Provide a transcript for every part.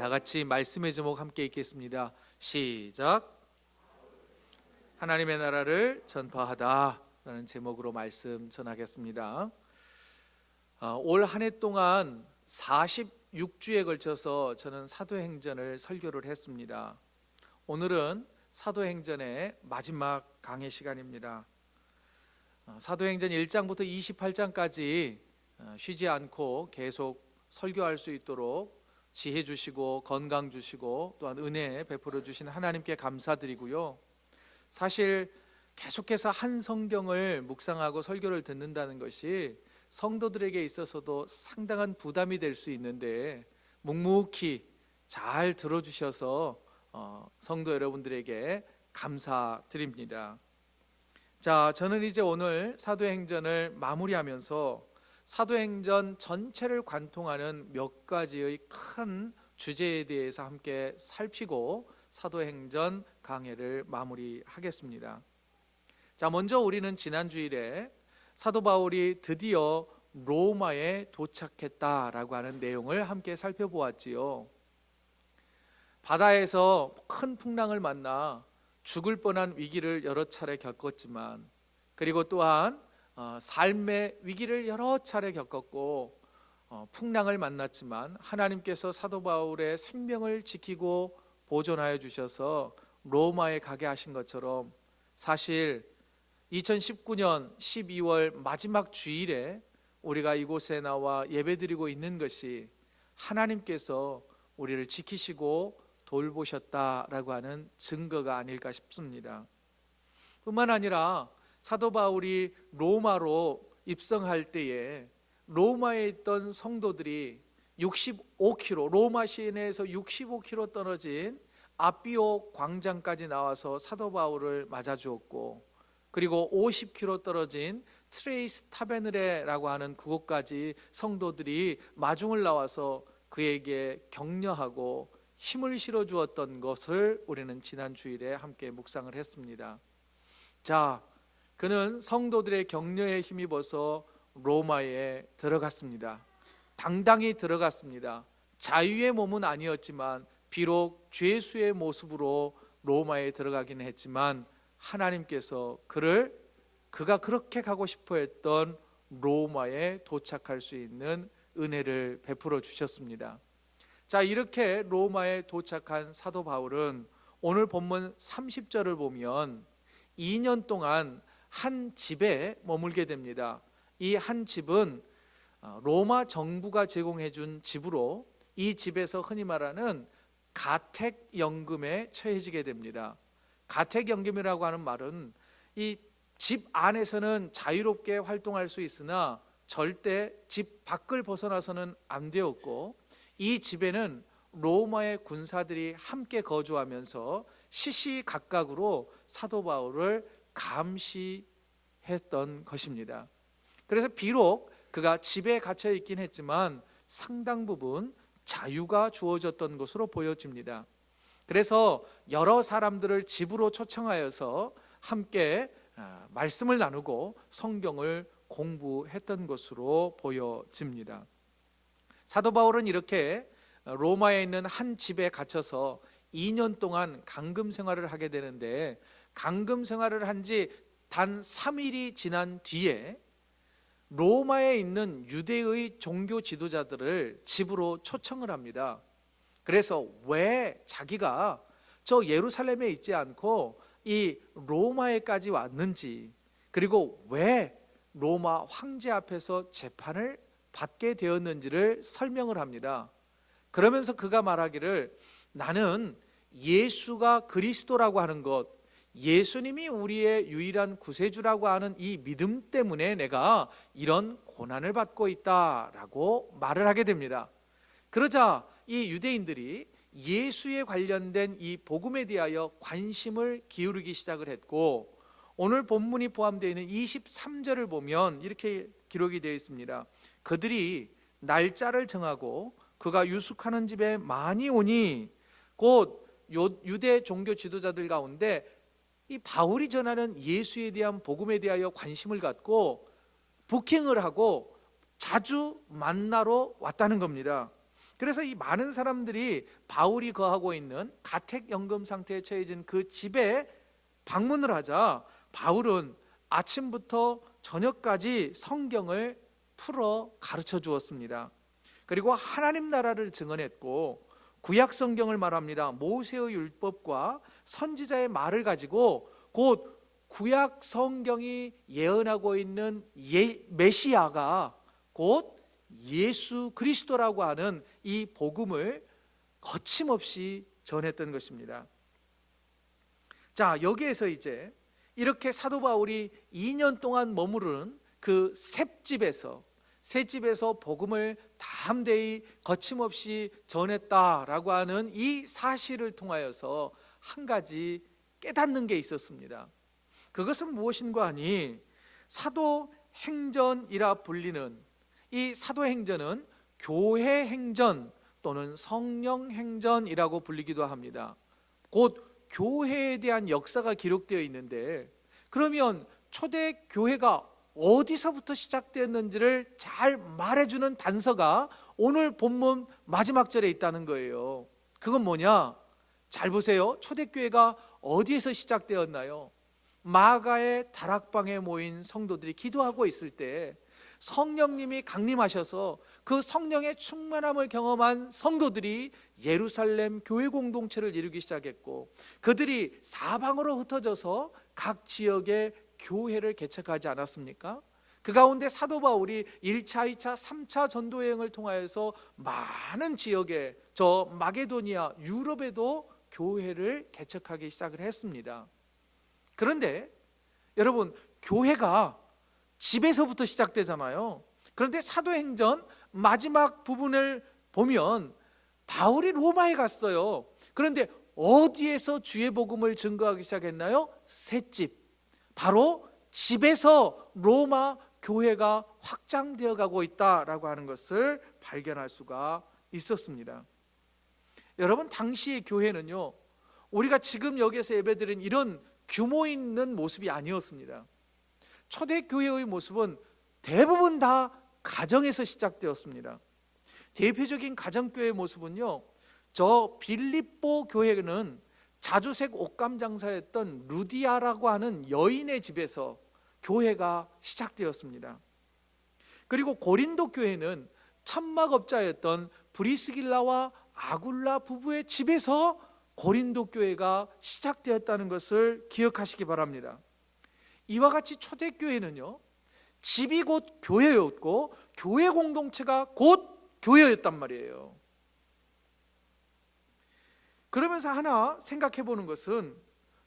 다 같이 말씀의 제목 함께 읽겠습니다. 시작. 하나님의 나라를 전파하다 라는 제목으로 말씀 전하겠습니다. 올 한 해 동안 46주에 걸쳐서 저는 사도행전을 설교를 했습니다. 오늘은 사도행전의 마지막 강해 시간입니다. 사도행전 1장부터 28장까지 쉬지 않고 계속 설교할 수 있도록 지혜 주시고 건강 주시고 또한 은혜 베풀어 주신 하나님께 감사드리고요. 사실 계속해서 한 성경을 묵상하고 설교를 듣는다는 것이 성도들에게 있어서도 상당한 부담이 될 수 있는데 묵묵히 잘 들어주셔서 성도 여러분들에게 감사드립니다. 자, 저는 이제 오늘 사도행전을 마무리하면서 사도행전 전체를 관통하는 몇 가지의 큰 주제에 대해서 함께 살피고 사도행전 강해를 마무리하겠습니다. 자, 먼저 우리는 지난 주일에 사도 바울이 드디어 로마에 도착했다라고 하는 내용을 함께 살펴보았지요. 바다에서 큰 풍랑을 만나 죽을 뻔한 위기를 여러 차례 겪었지만, 그리고 또한 삶의 위기를 여러 차례 겪었고 풍랑을 만났지만 하나님께서 사도 바울의 생명을 지키고 보존하여 주셔서 로마에 가게 하신 것처럼, 사실 2019년 12월 마지막 주일에 우리가 이곳에 나와 예배드리고 있는 것이 하나님께서 우리를 지키시고 돌보셨다라고 하는 증거가 아닐까 싶습니다. 뿐만 아니라 사도 바울이 로마로 입성할 때에 로마에 있던 성도들이 65km, 로마 시내에서 65km 떨어진 아비오 광장까지 나와서 사도 바울을 맞아주었고, 그리고 50km 떨어진 트레이스 타베느레라고 하는 그곳까지 성도들이 마중을 나와서 그에게 격려하고 힘을 실어 주었던 것을 우리는 지난 주일에 함께 묵상을 했습니다. 자, 그는 성도들의 격려에 힘입어서 로마에 들어갔습니다. 당당히 들어갔습니다. 자유의 몸은 아니었지만 비록 죄수의 모습으로 로마에 들어가기는 했지만 하나님께서 그가 그렇게 가고 싶어 했던 로마에 도착할 수 있는 은혜를 베풀어 주셨습니다. 자, 이렇게 로마에 도착한 사도 바울은 오늘 본문 30절을 보면 2년 동안 한 집에 머물게 됩니다. 이 한 집은 로마 정부가 제공해 준 집으로, 이 집에서 흔히 말하는 가택연금에 처해지게 됩니다. 가택연금이라고 하는 말은 이 집 안에서는 자유롭게 활동할 수 있으나 절대 집 밖을 벗어나서는 안 되었고, 이 집에는 로마의 군사들이 함께 거주하면서 시시각각으로 사도 바울을 감시했던 것입니다. 그래서 비록 그가 집에 갇혀 있긴 했지만 상당 부분 자유가 주어졌던 것으로 보여집니다. 그래서 여러 사람들을 집으로 초청하여서 함께 말씀을 나누고 성경을 공부했던 것으로 보여집니다. 사도 바울은 이렇게 로마에 있는 한 집에 갇혀서 2년 동안 감금 생활을 하게 되는데, 감금 생활을 한 지 단 3일이 지난 뒤에 로마에 있는 유대의 종교 지도자들을 집으로 초청을 합니다. 그래서 왜 자기가 저 예루살렘에 있지 않고 이 로마에까지 왔는지, 그리고 왜 로마 황제 앞에서 재판을 받게 되었는지를 설명을 합니다. 그러면서 그가 말하기를, 나는 예수가 그리스도라고 하는 것, 예수님이 우리의 유일한 구세주라고 하는 이 믿음 때문에 내가 이런 고난을 받고 있다라고 말을 하게 됩니다. 그러자 이 유대인들이 예수에 관련된 이 복음에 대하여 관심을 기울이기 시작을 했고, 오늘 본문이 포함되어 있는 23절을 보면 이렇게 기록이 되어 있습니다. 그들이 날짜를 정하고 그가 유숙하는 집에 많이 오니 곧 유대 종교 지도자들 가운데 이 바울이 전하는 예수에 대한 복음에 대하여 관심을 갖고 부킹을 하고 자주 만나러 왔다는 겁니다. 그래서 이 많은 사람들이 바울이 거하고 있는 가택연금 상태에 처해진 그 집에 방문을 하자 바울은 아침부터 저녁까지 성경을 풀어 가르쳐 주었습니다. 그리고 하나님 나라를 증언했고 구약 성경을 말합니다. 모세의 율법과 선지자의 말을 가지고 곧 구약 성경이 예언하고 있는 메시아가 곧 예수 그리스도라고 하는 이 복음을 거침없이 전했던 것입니다. 자, 여기에서 이제 이렇게 사도 바울이 2년 동안 머무른 그 셋집에서 복음을 담대히 거침없이 전했다라고 하는 이 사실을 통하여서 한 가지 깨닫는 게 있었습니다. 그것은 무엇인가 하니 사도행전이라 불리는 이 사도행전은 교회행전 또는 성령행전이라고 불리기도 합니다. 곧 교회에 대한 역사가 기록되어 있는데, 그러면 초대 교회가 어디서부터 시작되었는지를 잘 말해주는 단서가 오늘 본문 마지막 절에 있다는 거예요. 그건 뭐냐? 잘 보세요. 초대교회가 어디에서 시작되었나요? 마가의 다락방에 모인 성도들이 기도하고 있을 때 성령님이 강림하셔서 그 성령의 충만함을 경험한 성도들이 예루살렘 교회 공동체를 이루기 시작했고, 그들이 사방으로 흩어져서 각 지역에 교회를 개척하지 않았습니까? 그 가운데 사도 바울이 1차, 2차, 3차 전도 여행을 통하여서 많은 지역에 저 마게도니아, 유럽에도 교회를 개척하기 시작을 했습니다. 그런데 여러분, 교회가 집에서부터 시작되잖아요. 그런데 사도행전 마지막 부분을 보면 바울이 로마에 갔어요. 그런데 어디에서 주의 복음을 증거하기 시작했나요? 셋집, 바로 집에서 로마 교회가 확장되어 가고 있다라고 하는 것을 발견할 수가 있었습니다. 여러분, 당시의 교회는요, 우리가 지금 여기서 예배드린 이런 규모 있는 모습이 아니었습니다. 초대교회의 모습은 대부분 다 가정에서 시작되었습니다. 대표적인 가정교회의 모습은요, 저 빌립보 교회는 자주색 옷감 장사였던 루디아라고 하는 여인의 집에서 교회가 시작되었습니다. 그리고 고린도 교회는 천막업자였던 브리스길라와 아굴라 부부의 집에서 고린도 교회가 시작되었다는 것을 기억하시기 바랍니다. 이와 같이 초대교회는요, 집이 곧 교회였고 교회 공동체가 곧 교회였단 말이에요. 그러면서 하나 생각해 보는 것은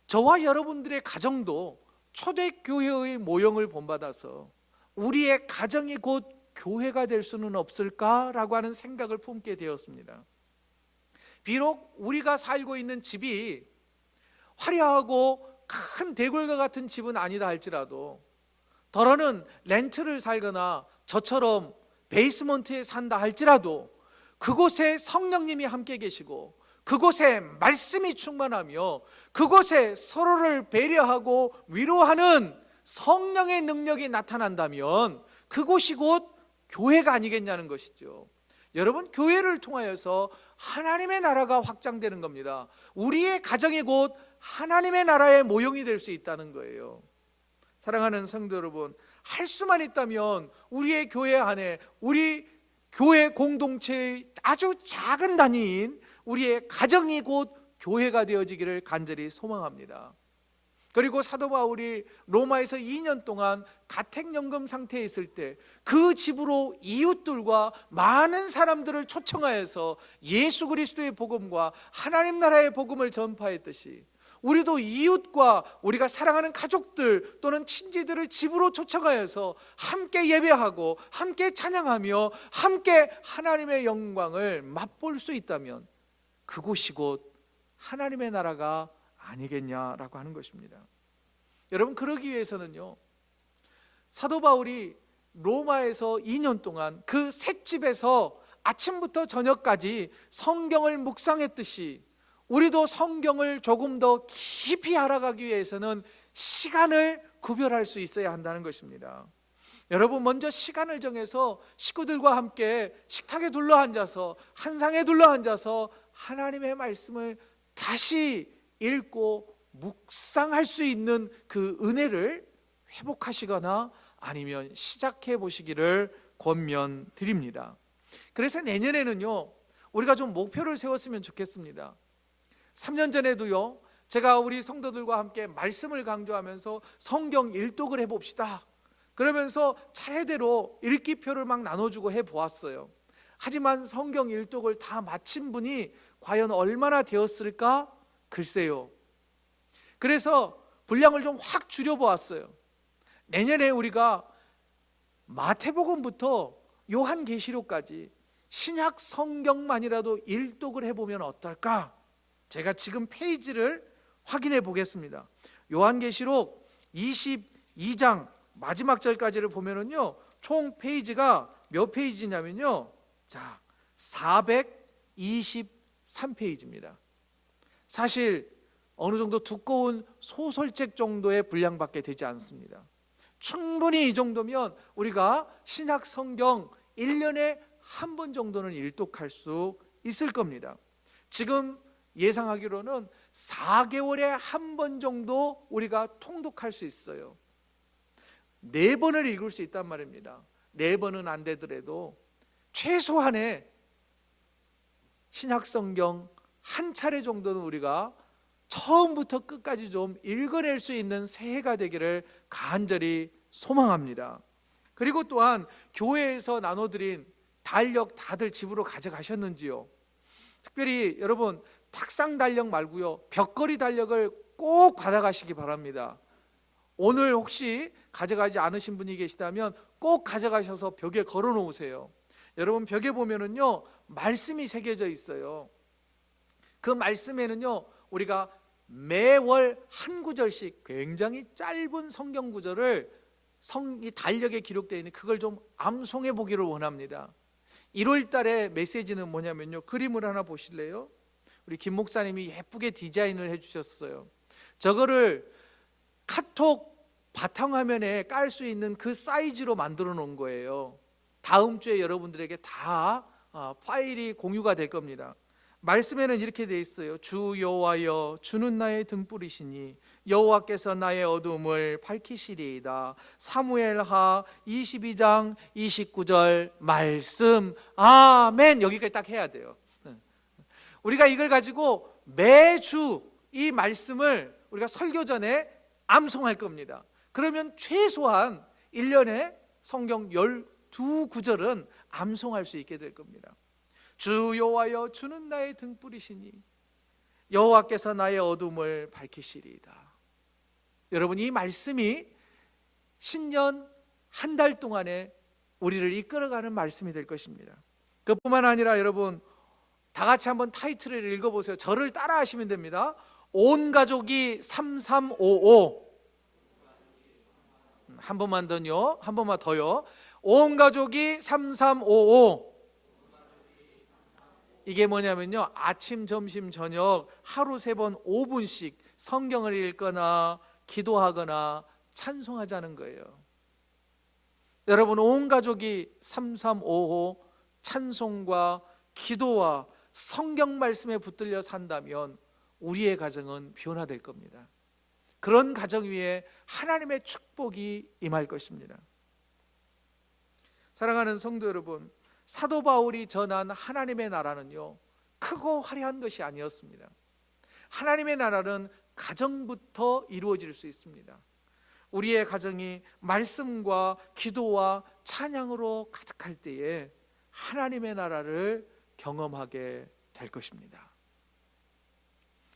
저와 여러분들의 가정도 초대교회의 모형을 본받아서 우리의 가정이 곧 교회가 될 수는 없을까라고 하는 생각을 품게 되었습니다. 비록 우리가 살고 있는 집이 화려하고 큰 대궐과 같은 집은 아니다 할지라도, 더러는 렌트를 살거나 저처럼 베이스먼트에 산다 할지라도 그곳에 성령님이 함께 계시고 그곳에 말씀이 충만하며 그곳에 서로를 배려하고 위로하는 성령의 능력이 나타난다면 그곳이 곧 교회가 아니겠냐는 것이죠. 여러분, 교회를 통하여서 하나님의 나라가 확장되는 겁니다. 우리의 가정이 곧 하나님의 나라의 모형이 될 수 있다는 거예요. 사랑하는 성도 여러분, 할 수만 있다면 우리의 교회 안에, 우리 교회 공동체의 아주 작은 단위인 우리의 가정이 곧 교회가 되어지기를 간절히 소망합니다. 그리고 사도 바울이 로마에서 2년 동안 가택연금 상태에 있을 때 그 집으로 이웃들과 많은 사람들을 초청하여서 예수 그리스도의 복음과 하나님 나라의 복음을 전파했듯이, 우리도 이웃과 우리가 사랑하는 가족들 또는 친지들을 집으로 초청하여서 함께 예배하고 함께 찬양하며 함께 하나님의 영광을 맛볼 수 있다면 그곳이 곧 하나님의 나라가 아니겠냐라고 하는 것입니다. 여러분, 그러기 위해서는요, 사도 바울이 로마에서 2년 동안 그 셋집에서 아침부터 저녁까지 성경을 묵상했듯이 우리도 성경을 조금 더 깊이 알아가기 위해서는 시간을 구별할 수 있어야 한다는 것입니다. 여러분, 먼저 시간을 정해서 식구들과 함께 식탁에 둘러앉아서, 한상에 둘러앉아서 하나님의 말씀을 다시 읽고 묵상할 수 있는 그 은혜를 회복하시거나 아니면 시작해 보시기를 권면드립니다. 그래서 내년에는요, 우리가 좀 목표를 세웠으면 좋겠습니다. 3년 전에도요, 제가 우리 성도들과 함께 말씀을 강조하면서 성경 일독을 해봅시다, 그러면서 차례대로 읽기표를 막 나눠주고 해보았어요. 하지만 성경 일독을 다 마친 분이 과연 얼마나 되었을까? 글쎄요. 그래서 분량을 좀 확 줄여보았어요. 내년에 우리가 마태복음부터 요한계시록까지 신약 성경만이라도 일독을 해보면 어떨까? 제가 지금 페이지를 확인해 보겠습니다. 요한계시록 22장 마지막 절까지를 보면은요, 총 페이지가 몇 페이지냐면요, 자, 423페이지입니다. 사실 어느 정도 두꺼운 소설책 정도의 분량밖에 되지 않습니다. 충분히 이 정도면 우리가 신약 성경 1년에 한 번 정도는 일독할 수 있을 겁니다. 지금 예상하기로는 4개월에 한 번 정도 우리가 통독할 수 있어요. 4번을 읽을 수 있단 말입니다. 4번은 안 되더라도 최소한의 신약 성경 한 차례 정도는 우리가 처음부터 끝까지 좀 읽어낼 수 있는 새해가 되기를 간절히 소망합니다. 그리고 또한 교회에서 나눠드린 달력 다들 집으로 가져가셨는지요? 특별히 여러분, 탁상 달력 말고요, 벽걸이 달력을 꼭 받아가시기 바랍니다. 오늘 혹시 가져가지 않으신 분이 계시다면 꼭 가져가셔서 벽에 걸어 놓으세요. 여러분, 벽에 보면은요, 말씀이 새겨져 있어요. 그 말씀에는요, 우리가 매월 한 구절씩 굉장히 짧은 성경 구절을 이 달력에 기록되어 있는 그걸 좀 암송해 보기를 원합니다. 1월 달에 메시지는 뭐냐면요, 그림을 하나 보실래요? 우리 김 목사님이 예쁘게 디자인을 해주셨어요. 저거를 카톡 바탕화면에 깔 수 있는 그 사이즈로 만들어 놓은 거예요. 다음 주에 여러분들에게 다 파일이 공유가 될 겁니다. 말씀에는 이렇게 돼 있어요. 주 여호와여, 주는 나의 등불이시니 여호와께서 나의 어둠을 밝히시리이다. 사무엘하 22장 29절 말씀. 아멘. 여기까지 딱 해야 돼요. 우리가 이걸 가지고 매주 이 말씀을 우리가 설교 전에 암송할 겁니다. 그러면 최소한 1년에 성경 12구절은 암송할 수 있게 될 겁니다. 주 여호와여, 주는 나의 등불이시니 여호와께서 나의 어둠을 밝히시리이다. 여러분, 이 말씀이 신년 한 달 동안에 우리를 이끌어가는 말씀이 될 것입니다. 그뿐만 아니라 여러분, 다 같이 한번 타이틀을 읽어보세요. 저를 따라 하시면 됩니다. 온 가족이 3355. 한 번만 더요. 한 번만 더요. 온 가족이 3355. 이게 뭐냐면요, 아침, 점심, 저녁 하루 3번 5분씩 성경을 읽거나 기도하거나 찬송하자는 거예요. 여러분, 온 가족이 3355 찬송과 기도와 성경 말씀에 붙들려 산다면 우리의 가정은 변화될 겁니다. 그런 가정 위에 하나님의 축복이 임할 것입니다. 사랑하는 성도 여러분, 사도 바울이 전한 하나님의 나라는요, 크고 화려한 것이 아니었습니다. 하나님의 나라는 가정부터 이루어질 수 있습니다. 우리의 가정이 말씀과 기도와 찬양으로 가득할 때에 하나님의 나라를 경험하게 될 것입니다.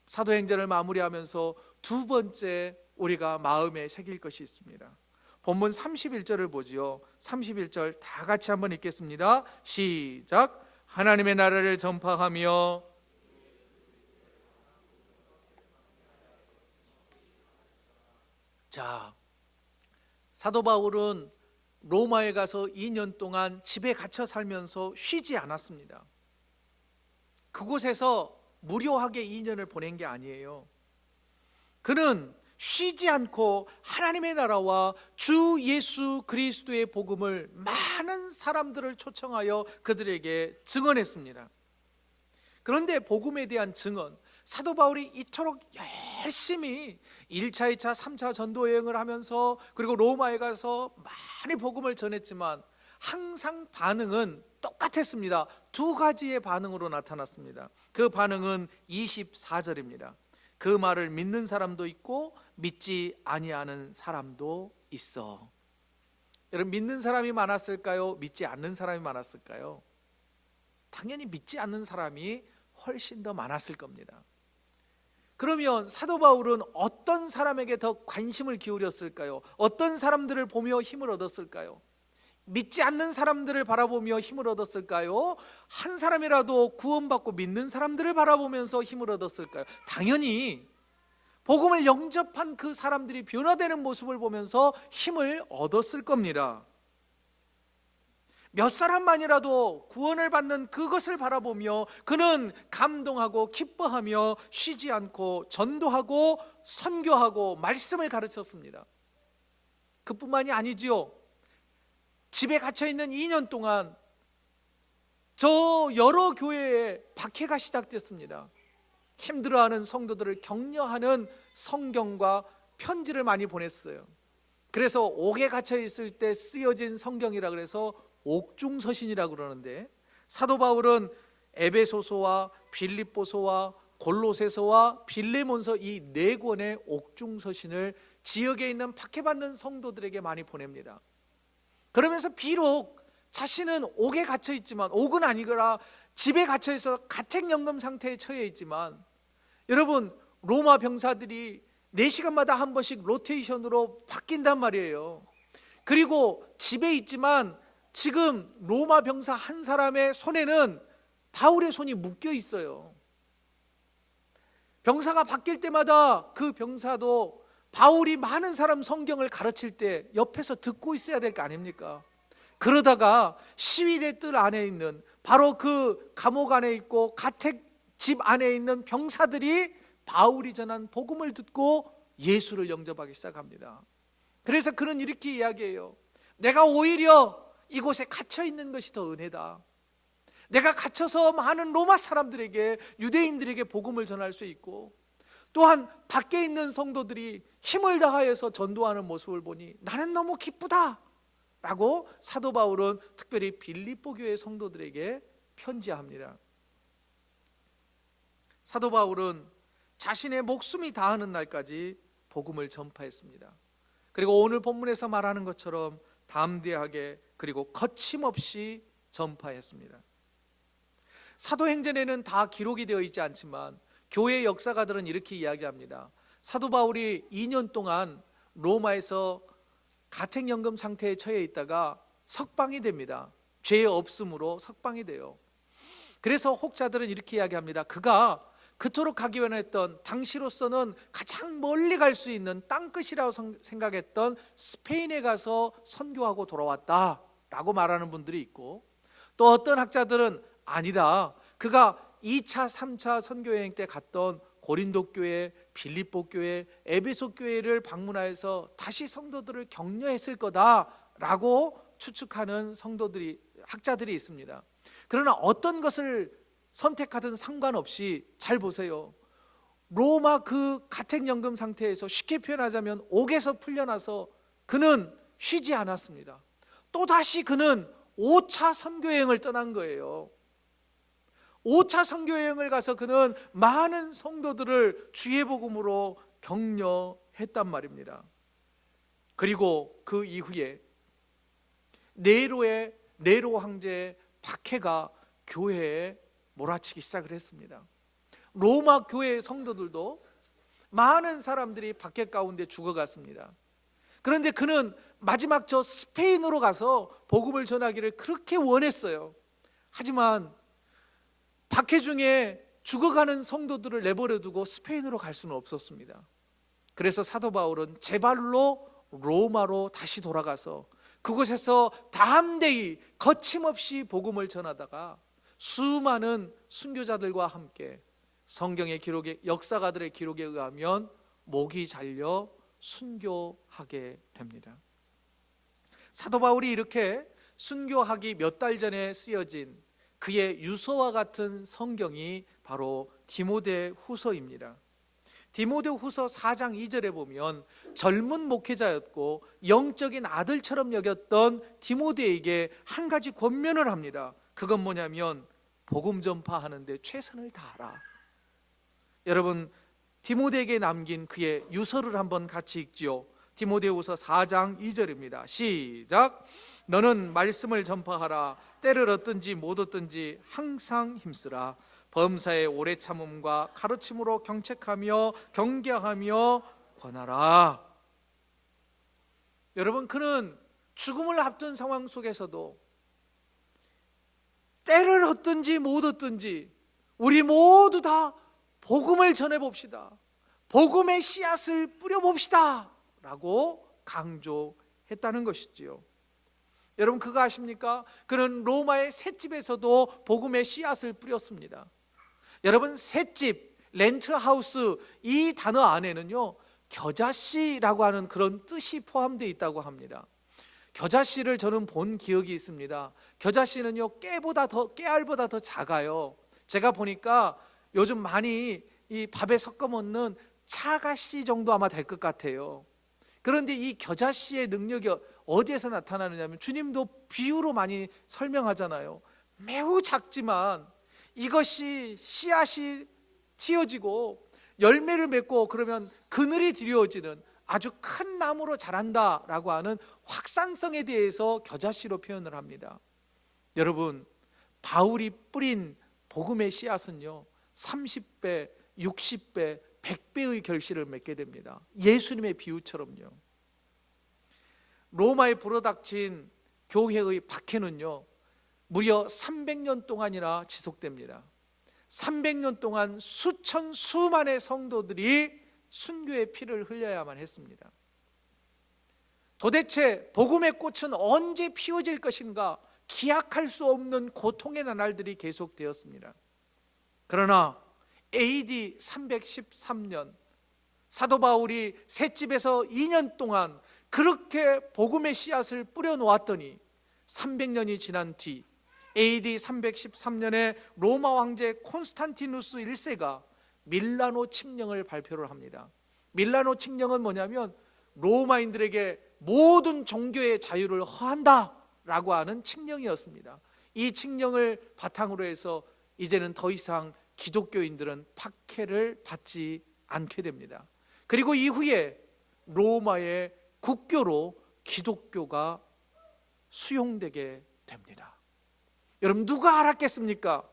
사도행전을 마무리하면서 두 번째 우리가 마음에 새길 것이 있습니다. 본문 31절을 보지요. 31절 다 같이 한번 읽겠습니다. 시작. 하나님의 나라를 전파하며 자, 사도 바울은 로마에 가서 2년 동안 집에 갇혀 살면서 쉬지 않았습니다. 그곳에서 무료하게 2년을 보낸 게 아니에요. 그는 쉬지 않고 하나님의 나라와 주 예수 그리스도의 복음을 많은 사람들을 초청하여 그들에게 증언했습니다. 그런데 복음에 대한 증언, 사도 바울이 이토록 열심히 1차, 2차, 3차 전도 여행을 하면서 그리고 로마에 가서 많이 복음을 전했지만 항상 반응은 똑같았습니다. 두 가지의 반응으로 나타났습니다. 그 반응은 24절입니다. 그 말을 믿는 사람도 있고 믿지 아니하는 사람도 있어. 여러분, 믿는 사람이 많았을까요? 믿지 않는 사람이 많았을까요? 당연히 믿지 않는 사람이 훨씬 더 많았을 겁니다. 그러면 사도 바울은 어떤 사람에게 더 관심을 기울였을까요? 어떤 사람들을 보며 힘을 얻었을까요? 믿지 않는 사람들을 바라보며 힘을 얻었을까요? 한 사람이라도 구원받고 믿는 사람들을 바라보면서 힘을 얻었을까요? 당연히 복음을 영접한 그 사람들이 변화되는 모습을 보면서 힘을 얻었을 겁니다. 몇 사람만이라도 구원을 받는 그것을 바라보며 그는 감동하고 기뻐하며 쉬지 않고 전도하고 선교하고 말씀을 가르쳤습니다. 그뿐만이 아니지요. 집에 갇혀있는 2년 동안 저 여러 교회에 박해가 시작됐습니다. 힘들어하는 성도들을 격려하는 성경과 편지를 많이 보냈어요. 그래서 옥에 갇혀 있을 때 쓰여진 성경이라 그래서 옥중서신이라고 그러는데, 사도 바울은 에베소서와 빌립보서와 골로새서와 빌레몬서 이 4권의 옥중서신을 지역에 있는 박해받는 성도들에게 많이 보냅니다. 그러면서 비록 자신은 옥에 갇혀 있지만, 옥은 아니거라 집에 갇혀 있어 가택연금 상태에 처해 있지만, 여러분, 로마 병사들이 4시간마다 한 번씩 로테이션으로 바뀐단 말이에요. 그리고 집에 있지만 지금 로마 병사 한 사람의 손에는 바울의 손이 묶여 있어요. 병사가 바뀔 때마다 그 병사도 바울이 많은 사람 성경을 가르칠 때 옆에서 듣고 있어야 될 거 아닙니까? 그러다가 시위대 뜰 안에 있는, 바로 그 감옥 안에 있고 가택 집 안에 있는 병사들이 바울이 전한 복음을 듣고 예수를 영접하기 시작합니다. 그래서 그는 이렇게 이야기해요. 내가 오히려 이곳에 갇혀 있는 것이 더 은혜다. 내가 갇혀서 많은 로마 사람들에게, 유대인들에게 복음을 전할 수 있고, 또한 밖에 있는 성도들이 힘을 다하여서 전도하는 모습을 보니 나는 너무 기쁘다 라고 사도 바울은 특별히 빌립보 교회 성도들에게 편지합니다. 사도 바울은 자신의 목숨이 다하는 날까지 복음을 전파했습니다. 그리고 오늘 본문에서 말하는 것처럼 담대하게 그리고 거침없이 전파했습니다. 사도행전에는 다 기록이 되어 있지 않지만 교회 역사가들은 이렇게 이야기합니다. 사도 바울이 2년 동안 로마에서 가택연금 상태에 처해 있다가 석방이 됩니다. 죄 없음으로 석방이 돼요. 그래서 혹자들은 이렇게 이야기합니다. 그가 그토록 가기 원했던, 당시로서는 가장 멀리 갈 수 있는 땅끝이라고 생각했던 스페인에 가서 선교하고 돌아왔다라고 말하는 분들이 있고, 또 어떤 학자들은 아니다, 그가 2차, 3차 선교여행 때 갔던 고린도 교회, 빌립보 교회, 에베소 교회를 방문하여서 다시 성도들을 격려했을 거다라고 추측하는 학자들이 있습니다. 그러나 어떤 것을 선택하든 상관없이 잘 보세요. 로마 그 가택연금 상태에서 쉽게 표현하자면 옥에서 풀려나서 그는 쉬지 않았습니다. 또다시 그는 5차 선교여행을 떠난 거예요. 5차 선교여행을 가서 그는 많은 성도들을 주의 복음으로 격려했단 말입니다. 그리고 그 이후에 네로 황제의 박해가 교회에 몰아치기 시작을 했습니다. 로마 교회의 성도들도 많은 사람들이 박해 가운데 죽어갔습니다. 그런데 그는 마지막 저 스페인으로 가서 복음을 전하기를 그렇게 원했어요. 하지만 박해 중에 죽어가는 성도들을 내버려 두고 스페인으로 갈 수는 없었습니다. 그래서 사도 바울은 제 발로 로마로 다시 돌아가서 그곳에서 담대히 거침없이 복음을 전하다가 수많은 순교자들과 함께 성경의 기록에, 역사가들의 기록에 의하면 목이 잘려 순교하게 됩니다. 사도 바울이 이렇게 순교하기 몇 달 전에 쓰여진 그의 유서와 같은 성경이 바로 디모데후서입니다. 디모데후서 4장 2절에 보면 젊은 목회자였고 영적인 아들처럼 여겼던 디모데에게 한 가지 권면을 합니다. 그건 뭐냐면 복음 전파하는데 최선을 다하라. 여러분, 디모데에게 남긴 그의 유서를 한번 같이 읽지요. 디모데후서 4장 2절입니다. 시작. 너는 말씀을 전파하라. 때를 얻든지 못 얻든지 항상 힘쓰라. 범사의 오래 참음과 가르침으로 경책하며 경계하며 권하라. 여러분, 그는 죽음을 앞둔 상황 속에서도 때를 얻든지 못 얻든지 우리 모두 다 복음을 전해봅시다. 복음의 씨앗을 뿌려봅시다 라고 강조했다는 것이지요. 여러분, 그거 아십니까? 그는 로마의 셋집에서도 복음의 씨앗을 뿌렸습니다. 여러분, 셋집, 렌트하우스, 이 단어 안에는요 겨자씨라고 하는 그런 뜻이 포함되어 있다고 합니다. 겨자씨를 저는 본 기억이 있습니다. 겨자씨는요 깨알보다 더 작아요. 제가 보니까 요즘 많이 이 밥에 섞어 먹는 차가씨 정도 아마 될 것 같아요. 그런데 이 겨자씨의 능력이 어디에서 나타나느냐면, 주님도 비유로 많이 설명하잖아요. 매우 작지만 이것이 씨앗이 틔어지고 열매를 맺고 그러면 그늘이 드리워지는 아주 큰 나무로 자란다라고 하는 확산성에 대해서 겨자씨로 표현을 합니다. 여러분, 바울이 뿌린 복음의 씨앗은요 30배, 60배, 100배의 결실을 맺게 됩니다. 예수님의 비유처럼요. 로마에 불어닥친 교회의 박해는요 무려 300년 동안이나 지속됩니다. 300년 동안 수만의 성도들이 순교의 피를 흘려야만 했습니다. 도대체 복음의 꽃은 언제 피워질 것인가 기약할 수 없는 고통의 나날들이 계속되었습니다. 그러나 AD 313년 사도 바울이 셋집에서 2년 동안 그렇게 복음의 씨앗을 뿌려놓았더니 300년이 지난 뒤 AD 313년에 로마 황제 콘스탄티누스 1세가 밀라노 칙령을 발표를 합니다. 밀라노 칙령은 뭐냐면 로마인들에게 모든 종교의 자유를 허한다라고 하는 칙령이었습니다. 이 칙령을 바탕으로 해서 이제는 더 이상 기독교인들은 박해를 받지 않게 됩니다. 그리고 이후에 로마의 국교로 기독교가 수용되게 됩니다. 여러분, 누가 알았겠습니까?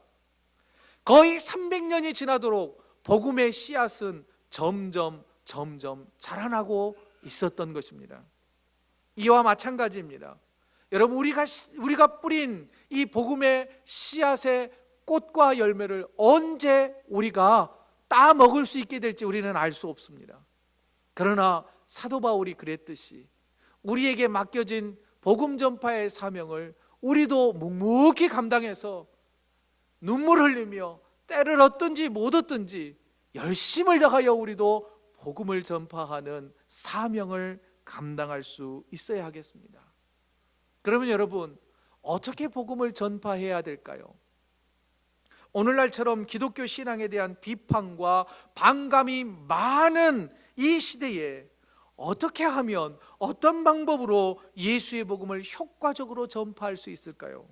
거의 300년이 지나도록 복음의 씨앗은 점점 자라나고 있었던 것입니다. 이와 마찬가지입니다. 여러분, 우리가 뿌린 이 복음의 씨앗의 꽃과 열매를 언제 우리가 따 먹을 수 있게 될지 우리는 알 수 없습니다. 그러나 사도 바울이 그랬듯이 우리에게 맡겨진 복음 전파의 사명을 우리도 묵묵히 감당해서 눈물 흘리며 때를 얻든지 못 얻든지 열심을 다하여 우리도 복음을 전파하는 사명을 감당할 수 있어야 하겠습니다. 그러면 여러분, 어떻게 복음을 전파해야 될까요? 오늘날처럼 기독교 신앙에 대한 비판과 반감이 많은 이 시대에 어떻게 하면, 어떤 방법으로 예수의 복음을 효과적으로 전파할 수 있을까요?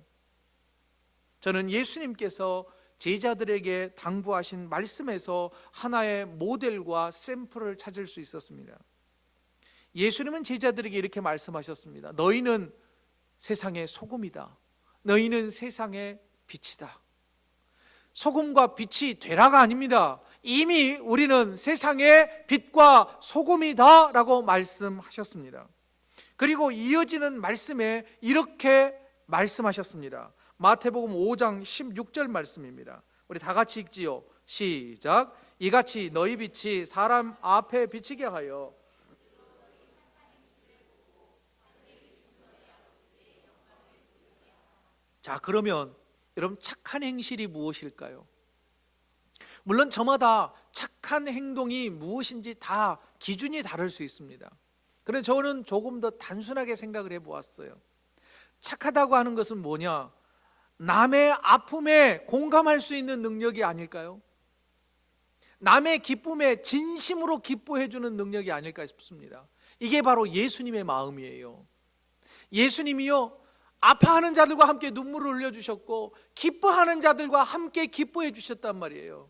저는 예수님께서 제자들에게 당부하신 말씀에서 하나의 모델과 샘플을 찾을 수 있었습니다. 예수님은 제자들에게 이렇게 말씀하셨습니다. 너희는 세상의 소금이다. 너희는 세상의 빛이다. 소금과 빛이 되라가 아닙니다. 이미 우리는 세상의 빛과 소금이다 라고 말씀하셨습니다. 그리고 이어지는 말씀에 이렇게 말씀하셨습니다. 마태복음 5장 16절 말씀입니다. 우리 다 같이 읽지요. 시작. 이같이 너희 빛이 사람 앞에 비치게 하여. 자, 그러면 여러분, 착한 행실이 무엇일까요? 물론 저마다 착한 행동이 무엇인지 다 기준이 다를 수 있습니다. 그런데 저는 조금 더 단순하게 생각을 해보았어요. 착하다고 하는 것은 뭐냐? 남의 아픔에 공감할 수 있는 능력이 아닐까요? 남의 기쁨에 진심으로 기뻐해 주는 능력이 아닐까 싶습니다. 이게 바로 예수님의 마음이에요. 예수님이요, 아파하는 자들과 함께 눈물을 흘려주셨고 기뻐하는 자들과 함께 기뻐해 주셨단 말이에요.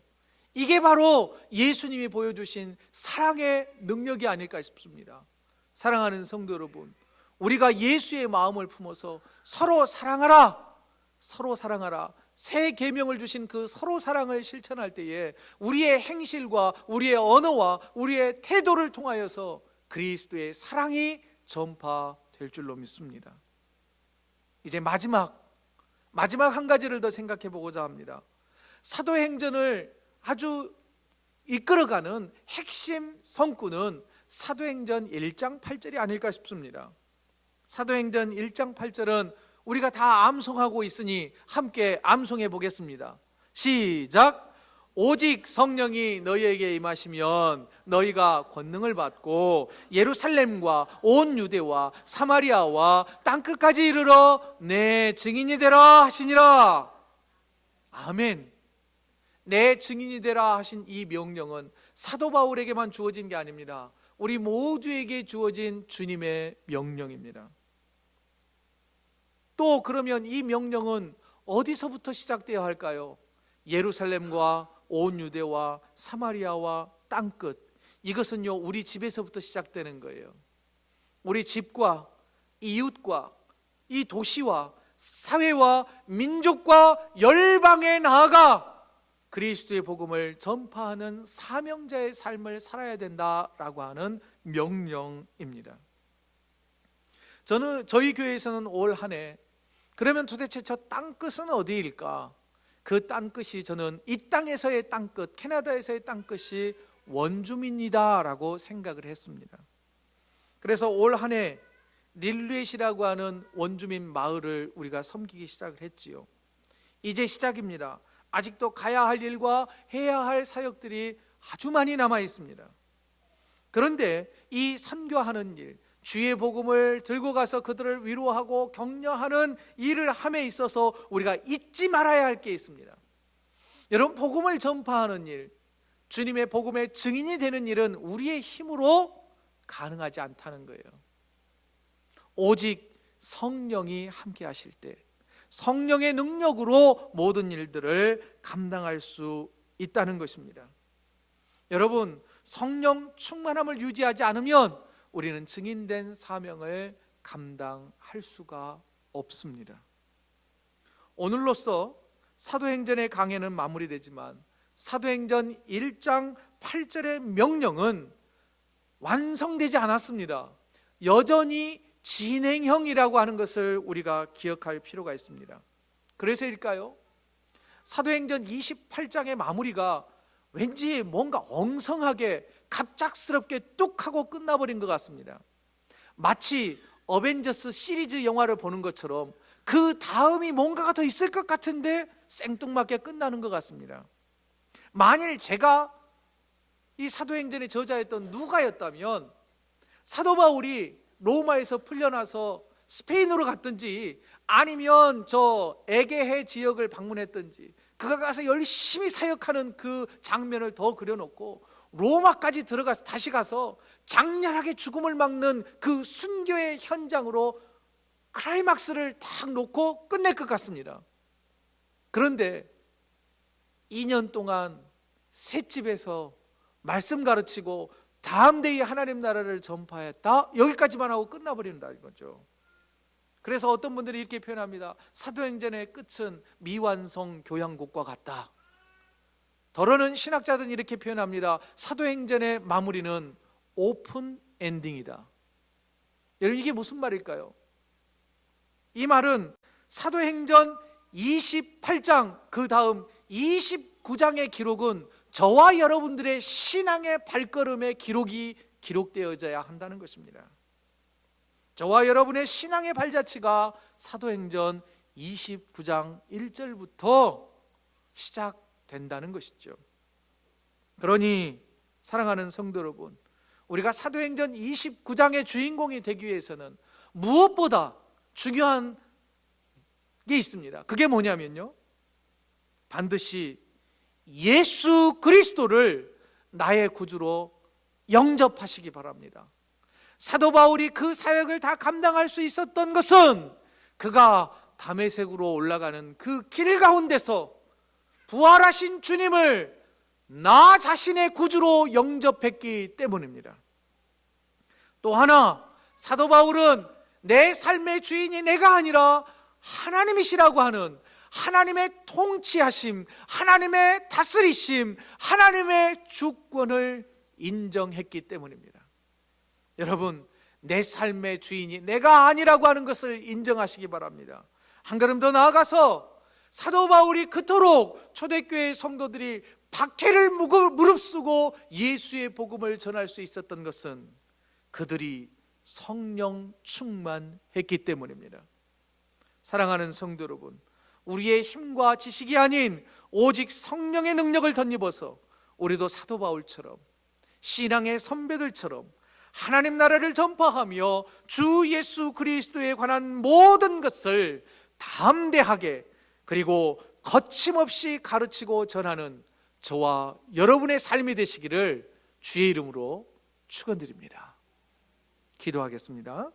이게 바로 예수님이 보여주신 사랑의 능력이 아닐까 싶습니다. 사랑하는 성도 여러분, 우리가 예수의 마음을 품어서 서로 사랑하라, 서로 사랑하라, 새 계명을 주신 그 서로 사랑을 실천할 때에 우리의 행실과 우리의 언어와 우리의 태도를 통하여서 그리스도의 사랑이 전파될 줄로 믿습니다. 이제 마지막 한 가지를 더 생각해 보고자 합니다. 사도행전을 아주 이끌어가는 핵심 성구는 사도행전 1장 8절이 아닐까 싶습니다. 사도행전 1장 8절은 우리가 다 암송하고 있으니 함께 암송해 보겠습니다. 시작! 오직 성령이 너희에게 임하시면 너희가 권능을 받고 예루살렘과 온 유대와 사마리아와 땅끝까지 이르러 내 증인이 되라 하시니라. 아멘. 내 증인이 되라 하신 이 명령은 사도 바울에게만 주어진 게 아닙니다. 우리 모두에게 주어진 주님의 명령입니다. 또 그러면 이 명령은 어디서부터 시작되어야 할까요? 예루살렘과 온 유대와 사마리아와 땅끝, 이것은요 우리 집에서부터 시작되는 거예요. 우리 집과 이웃과 이 도시와 사회와 민족과 열방에 나아가 그리스도의 복음을 전파하는 사명자의 삶을 살아야 된다라고 하는 명령입니다. 저희 교회에서는 올 한 해 그러면 도대체 저 땅끝은 어디일까? 그 땅끝이 저는 이 땅에서의 땅끝, 캐나다에서의 땅끝이 원주민이다라고 생각을 했습니다. 그래서 올 한 해 릴루엣이라고 하는 원주민 마을을 우리가 섬기기 시작을 했지요. 이제 시작입니다. 아직도 가야 할 일과 해야 할 사역들이 아주 많이 남아 있습니다. 그런데 이 선교하는 일, 주의 복음을 들고 가서 그들을 위로하고 격려하는 일을 함에 있어서 우리가 잊지 말아야 할 게 있습니다. 여러분, 복음을 전파하는 일, 주님의 복음의 증인이 되는 일은 우리의 힘으로 가능하지 않다는 거예요. 오직 성령이 함께 하실 때, 성령의 능력으로 모든 일들을 감당할 수 있다는 것입니다. 여러분, 성령 충만함을 유지하지 않으면 우리는 증인된 사명을 감당할 수가 없습니다. 오늘로써 사도행전의 강해는 마무리되지만 사도행전 1장 8절의 명령은 완성되지 않았습니다. 여전히 진행형이라고 하는 것을 우리가 기억할 필요가 있습니다. 그래서일까요? 사도행전 28장의 마무리가 왠지 뭔가 엉성하게 갑작스럽게 뚝 하고 끝나버린 것 같습니다. 마치 어벤져스 시리즈 영화를 보는 것처럼 그 다음이 뭔가가 더 있을 것 같은데 생뚱맞게 끝나는 것 같습니다. 만일 제가 이 사도행전의 저자였던 누가였다면 사도 바울이 로마에서 풀려나서 스페인으로 갔든지 아니면 저 에게해 지역을 방문했든지 그가 가서 열심히 사역하는 그 장면을 더 그려놓고 로마까지 들어가서 다시 가서 장렬하게 죽음을 막는 그 순교의 현장으로 클라이막스를 딱 놓고 끝낼 것 같습니다. 그런데 2년 동안 셋집에서 말씀 가르치고 다음 대에 하나님 나라를 전파했다, 여기까지만 하고 끝나버린다 이거죠. 그래서 어떤 분들이 이렇게 표현합니다. 사도행전의 끝은 미완성 교향곡과 같다. 더러는 신학자들은 이렇게 표현합니다. 사도행전의 마무리는 오픈 엔딩이다. 여러분, 이게 무슨 말일까요? 이 말은 사도행전 28장 그 다음 29장의 기록은 저와 여러분들의 신앙의 발걸음의 기록이 기록되어져야 한다는 것입니다. 저와 여러분의 신앙의 발자취가 사도행전 29장 1절부터 시작된다는 것이죠. 그러니 사랑하는 성도 여러분, 우리가 사도행전 29장의 주인공이 되기 위해서는 무엇보다 중요한 게 있습니다. 그게 뭐냐면요, 반드시 예수 그리스도를 나의 구주로 영접하시기 바랍니다. 사도 바울이 그 사역을 다 감당할 수 있었던 것은 그가 다메섹으로 올라가는 그 길 가운데서 부활하신 주님을 나 자신의 구주로 영접했기 때문입니다. 또 하나, 사도 바울은 내 삶의 주인이 내가 아니라 하나님이시라고 하는 하나님의 통치하심, 하나님의 다스리심, 하나님의 주권을 인정했기 때문입니다. 여러분, 내 삶의 주인이 내가 아니라고 하는 것을 인정하시기 바랍니다. 한 걸음 더 나아가서 사도 바울이 그토록 초대교회 성도들이 박해를 무릅쓰고 예수의 복음을 전할 수 있었던 것은 그들이 성령 충만했기 때문입니다. 사랑하는 성도 여러분, 우리의 힘과 지식이 아닌 오직 성령의 능력을 덧입어서 우리도 사도 바울처럼 신앙의 선배들처럼 하나님 나라를 전파하며 주 예수 그리스도에 관한 모든 것을 담대하게 그리고 거침없이 가르치고 전하는 저와 여러분의 삶이 되시기를 주의 이름으로 축원드립니다. 기도하겠습니다.